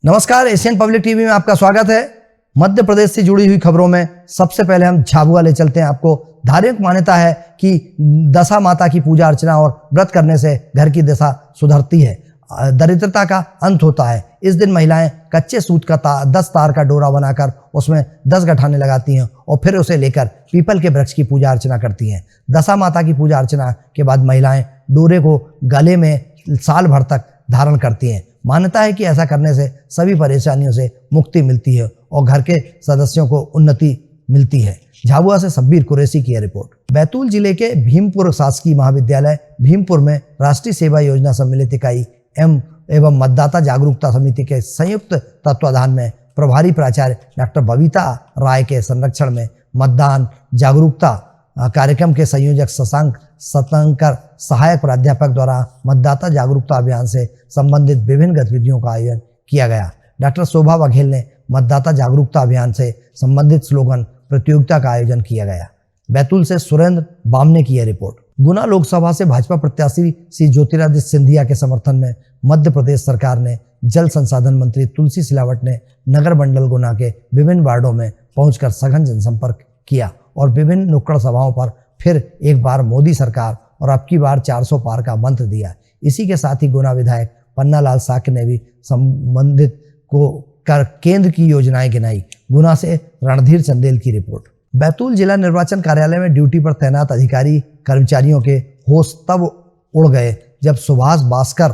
नमस्कार, Asian public TV में आपका स्वागत है। मध्य प्रदेश से जुड़ी हुई खबरों में सबसे पहले हम झाबुआ ले चलते हैं। आपको धार्मिक मान्यता है कि दशा माता की पूजा अर्चना और व्रत करने से घर की दशा सुधरती है, दरिद्रता का अंत होता है। इस दिन महिलाएं कच्चे सूत का 10 तार का डोरा बनाकर उसमें 10 गठाने लगाती हैं और फिर उसे लेकर पीपल के वृक्ष की पूजा अर्चना करती हैं। दशा माता की पूजा अर्चना के बाद महिलाएं डोरे को गले में साल भर तक धारण करती हैं। मान्यता है कि ऐसा करने से सभी परेशानियों से मुक्ति मिलती है और घर के सदस्यों को उन्नति मिलती है। झाबुआ से शब्बीर कुरैशी की रिपोर्ट। बैतूल जिले के भीमपुर शासकीय महाविद्यालय भीमपुर में राष्ट्रीय सेवा योजना सम्मिलित इकाई एवं मतदाता जागरूकता समिति के संयुक्त तत्वाधान में प्रभारी प्राचार्य डॉक्टर बबीता राय के संरक्षण में मतदान जागरूकता कार्यक्रम के संयोजक शशांक सतंकर सहायक प्राध्यापक द्वारा मतदाता जागरूकता अभियान से संबंधित विभिन्न गतिविधियों का आयोजन किया गया। डॉक्टर शोभा बघेल ने मतदाता जागरूकता अभियान से संबंधित स्लोगन प्रतियोगिता का आयोजन किया गया। बैतूल से सुरेंद्र बामने की यह रिपोर्ट। गुना लोकसभा से भाजपा प्रत्याशी श्री ज्योतिरादित्य सिंधिया के समर्थन में मध्य प्रदेश सरकार ने जल संसाधन मंत्री तुलसी सिलावट ने नगर मंडल गुना के विभिन्न वार्डों में पहुंचकर सघन जनसंपर्क किया और विभिन्न नुक्कड़ सभाओं पर फिर एक बार मोदी सरकार और अब की बार 400 पार का मंत्र दिया। इसी के साथ ही गुना विधायक पन्नालाल साक्य ने भी संबंधित को कर केंद्र की योजनाएं गिनाई। गुना से रणधीर चंदेल की रिपोर्ट। बैतूल जिला निर्वाचन कार्यालय में ड्यूटी पर तैनात अधिकारी कर्मचारियों के होश तब उड़ गए जब सुभाष भास्कर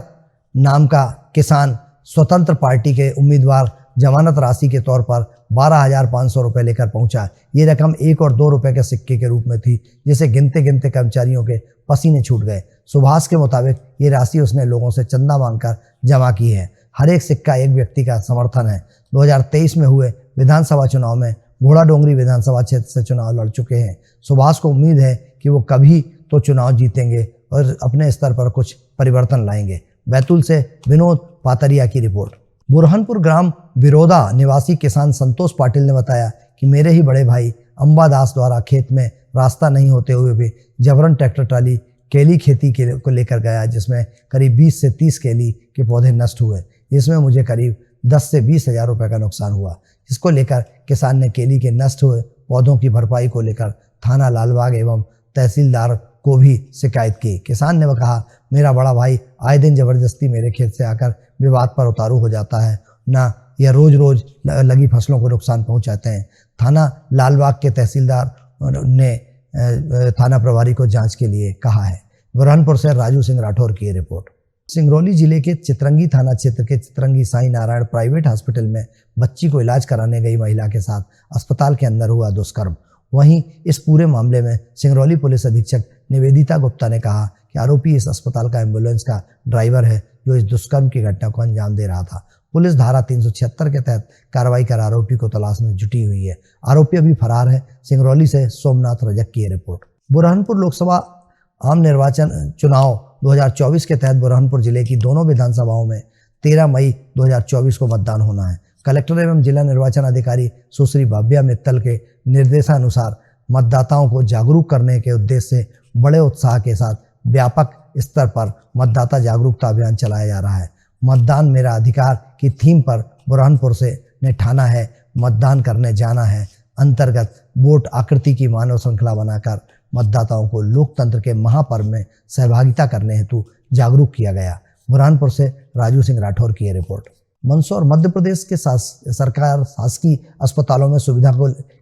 नाम का किसान स्वतंत्र पार्टी के उम्मीदवार जमानत राशि के तौर पर 12,500 रुपये लेकर पहुंचा। ये रकम 1 और 2 रुपए के सिक्के के रूप में थी, जिसे गिनते गिनते कर्मचारियों के पसीने छूट गए। सुभाष के मुताबिक ये राशि उसने लोगों से चंदा मांगकर जमा की है। हर एक सिक्का एक व्यक्ति का समर्थन है। 2023 में हुए विधानसभा चुनाव में घोड़ा डोंगरी विधानसभा क्षेत्र से चुनाव लड़ चुके हैं। सुभाष को उम्मीद है कि वो कभी तो चुनाव जीतेंगे और अपने स्तर पर कुछ परिवर्तन लाएंगे। बैतूल से विनोद पातरिया की रिपोर्ट। बुरहानपुर ग्राम बिरोदा निवासी किसान संतोष पाटिल ने बताया कि मेरे ही बड़े भाई अंबादास द्वारा खेत में रास्ता नहीं होते हुए भी जबरन ट्रैक्टर ट्राली केली खेती को लेकर गया, जिसमें करीब 20 से 30 केली के पौधे नष्ट हुए। इसमें मुझे करीब 10 से 20 हज़ार रुपये का नुकसान हुआ। इसको लेकर किसान ने केली के नष्ट हुए पौधों की भरपाई को लेकर थाना लालबाग एवं तहसीलदार को भी शिकायत की। किसान ने कहा, मेरा बड़ा भाई आए दिन जबरदस्ती मेरे खेत से आकर विवाद पर उतारू हो जाता है, ना यह रोज रोज लगी फसलों को नुकसान पहुंचाते हैं। थाना लालबाग के तहसीलदार ने थाना प्रभारी को जांच के लिए कहा है। बुरहानपुर से राजू सिंह राठौर की रिपोर्ट। सिंगरौली जिले के चितरंगी थाना क्षेत्र के चितरंगी साई नारायण प्राइवेट हॉस्पिटल में बच्ची को इलाज कराने गई महिला के साथ अस्पताल के अंदर हुआ दुष्कर्म। वहीं इस पूरे मामले में सिंगरौली पुलिस अधीक्षक निवेदिता गुप्ता ने कहा कि आरोपी इस अस्पताल का एम्बुलेंस का ड्राइवर है जो इस दुष्कर्म की घटना को अंजाम दे रहा था। पुलिस धारा 376 के तहत कार्रवाई कर आरोपी को तलाश में जुटी हुई है। आरोपी अभी फरार है। सिंगरौली से सोमनाथ रजक की रिपोर्ट। बुरहानपुर लोकसभा आम निर्वाचन चुनाव 2024 के तहत बुरहानपुर जिले की दोनों विधानसभाओं में 13 मई 2024 को मतदान होना है। कलेक्टर एवं जिला निर्वाचन अधिकारी सुश्री भव्या मित्तल के निर्देशानुसार मतदाताओं को जागरूक करने के उद्देश्य से बड़े उत्साह के साथ व्यापक स्तर पर मतदाता जागरूकता अभियान चलाया जा रहा है। मतदान मेरा अधिकार की थीम पर बुरहानपुर से ने ठाना है मतदान करने जाना है अंतर्गत वोट आकृति की मानव श्रृंखला बनाकर मतदाताओं को लोकतंत्र के महापर्व में सहभागिता करने हेतु जागरूक किया गया। बुरहानपुर से राजू सिंह राठौर की रिपोर्ट। मंदसौर। मध्य प्रदेश के सरकार शासकीय अस्पतालों में सुविधा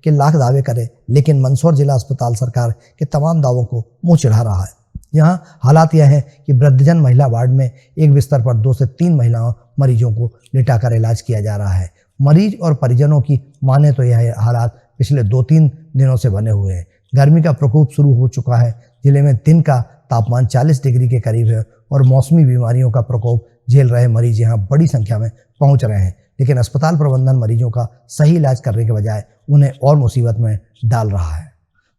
के लाख दावे करे, लेकिन मंदसौर जिला अस्पताल सरकार के तमाम दावों को मुंह चिढ़ा रहा है। यहाँ हालात यह है कि वृद्धजन महिला वार्ड में एक बिस्तर पर 2 से 3 महिलाओं मरीजों को लिटाकर इलाज किया जा रहा है। मरीज और परिजनों की माने तो यह हालात पिछले 2-3 दिनों से बने हुए हैं। गर्मी का प्रकोप शुरू हो चुका है। जिले में दिन का तापमान 40 डिग्री के करीब है और मौसमी बीमारियों का प्रकोप झेल रहे मरीज यहाँ बड़ी संख्या में पहुंच रहे हैं, लेकिन अस्पताल प्रबंधन मरीजों का सही इलाज करने के बजाय उन्हें और मुसीबत में डाल रहा है।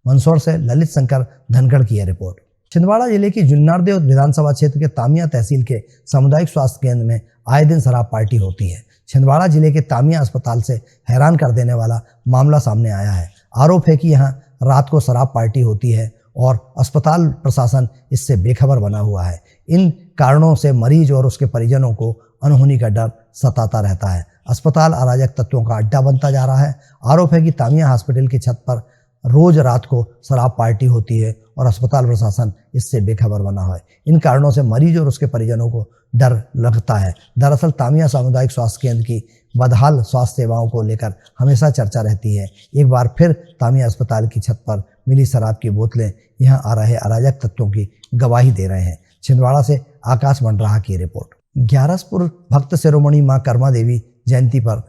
मंदसौर से ललित शंकर धनखड़ की रिपोर्ट। छिंदवाड़ा जिले की जुन्नारदेव विधानसभा क्षेत्र के तामिया तहसील के सामुदायिक स्वास्थ्य केंद्र में आए दिन शराब पार्टी होती है। छिंदवाड़ा जिले के तामिया अस्पताल से हैरान कर देने वाला मामला सामने आया है। आरोप है कि यहाँ रात को शराब पार्टी होती है और अस्पताल प्रशासन इससे बेखबर बना हुआ है। इन कारणों से मरीज और उसके परिजनों को अनहोनी का डर सताता रहता है। अस्पताल अराजक तत्वों का अड्डा बनता जा रहा है। आरोप है कि तामिया हॉस्पिटल की छत पर रोज रात को शराब पार्टी होती है और अस्पताल प्रशासन इससे बेखबर बना है। इन कारणों से मरीज और उसके परिजनों को डर लगता है। दरअसल तामिया सामुदायिक स्वास्थ्य केंद्र की बदहाल स्वास्थ्य सेवाओं को लेकर हमेशा चर्चा रहती है। एक बार फिर तामिया अस्पताल की छत पर मिली शराब की बोतलें यहां आ रहे अराजक तत्वों की गवाही दे रहे हैं। छिंदवाड़ा से आकाश मंडराहा की रिपोर्ट। ग्यारसपुर भक्त शिरोमणि मां कर्मा देवी जयंती पर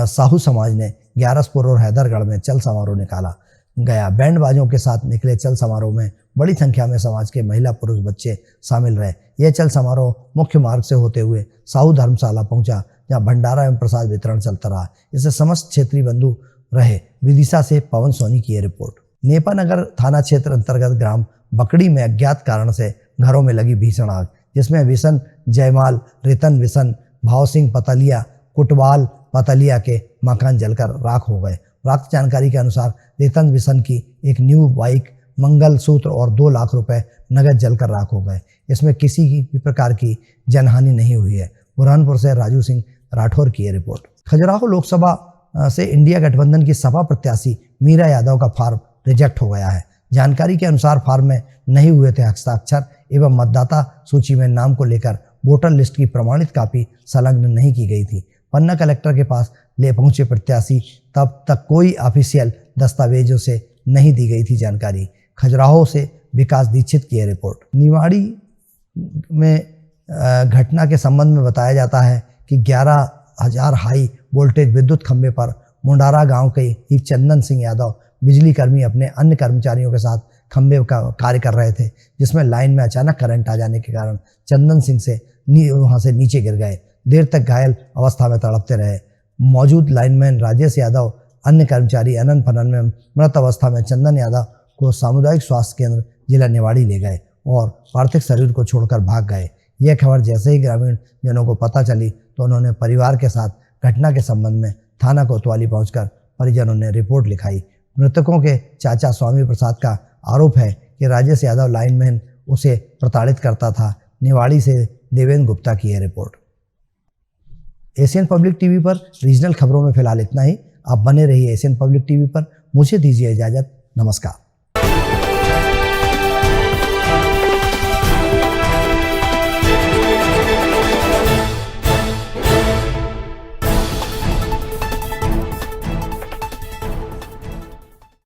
साहू समाज ने ग्यारसपुर और हैदरगढ़ में चल समारोह निकाला गया। बैंड बाजों के साथ निकले चल समारोह में बड़ी संख्या में समाज के महिला पुरुष बच्चे शामिल रहे। यह चल समारोह मुख्य मार्ग से होते हुए साहू धर्मशाला पहुंचा, जहां भंडारा एवं प्रसाद वितरण चलता रहा। इससे समस्त क्षेत्रीय बंधु रहे। विदिशा से पवन सोनी की यह रिपोर्ट। नेपानगर थाना क्षेत्र अंतर्गत ग्राम बकड़ी में अज्ञात कारण से घरों में लगी भीषण आग, जिसमें विशन जयमाल, रितन विशन, भाव सिंह पतलिया, कुटवाल पतलिया के मकान जलकर राख हो गए। प्राप्त जानकारी के अनुसार रितन विशन की एक न्यू बाइक, मंगलसूत्र और 2 लाख रुपए नगद जलकर राख हो गए। इसमें किसी भी प्रकार की जनहानि नहीं हुई है। बुरहानपुर से राजू सिंह राठौर की ये रिपोर्ट। खजुराहो लोकसभा से इंडिया गठबंधन की सपा प्रत्याशी मीरा यादव का फॉर्म रिजेक्ट हो गया है। जानकारी के अनुसार फॉर्म में नहीं हुए थे हस्ताक्षर एवं मतदाता सूची में नाम को लेकर वोटर लिस्ट की प्रमाणित कॉपी संलग्न नहीं की गई थी। पन्ना कलेक्टर के पास ले पहुंचे प्रत्याशी तब तक कोई ऑफिशियल दस्तावेजों से नहीं दी गई थी जानकारी। खजुराहो से विकास दीक्षित की रिपोर्ट। निवाड़ी में घटना के संबंध में बताया जाता है कि 11,000 हाई वोल्टेज विद्युत खंभे पर मुंडारा गांव के ही चंदन सिंह यादव बिजली कर्मी अपने अन्य कर्मचारियों के साथ खंभे का कार्य कर रहे थे, जिसमें लाइन में अचानक करंट आ जाने के कारण चंदन सिंह से वहां से नीचे गिर गए। देर तक घायल अवस्था में तड़पते रहे। मौजूद लाइनमैन राजेश यादव अन्य कर्मचारी अनन फनन में मृत अवस्था में चंदन यादव को सामुदायिक स्वास्थ्य केंद्र जिला निवाड़ी ले गए और पार्थिव शरीर को छोड़कर भाग गए। यह खबर जैसे ही ग्रामीण जनों को पता चली तो उन्होंने परिवार के साथ घटना के संबंध में थाना कोतवाली पहुंचकर परिजनों ने रिपोर्ट लिखाई। मृतकों के चाचा स्वामी प्रसाद का आरोप है कि राजेश यादव लाइनमैन उसे प्रताड़ित करता था। निवाड़ी से देवेंद्र गुप्ता की यह रिपोर्ट। एशियन पब्लिक टीवी पर रीजनल खबरों में फिलहाल इतना ही। आप बने रहिए एशियन पब्लिक टीवी पर। मुझे दीजिए इजाजत। नमस्कार।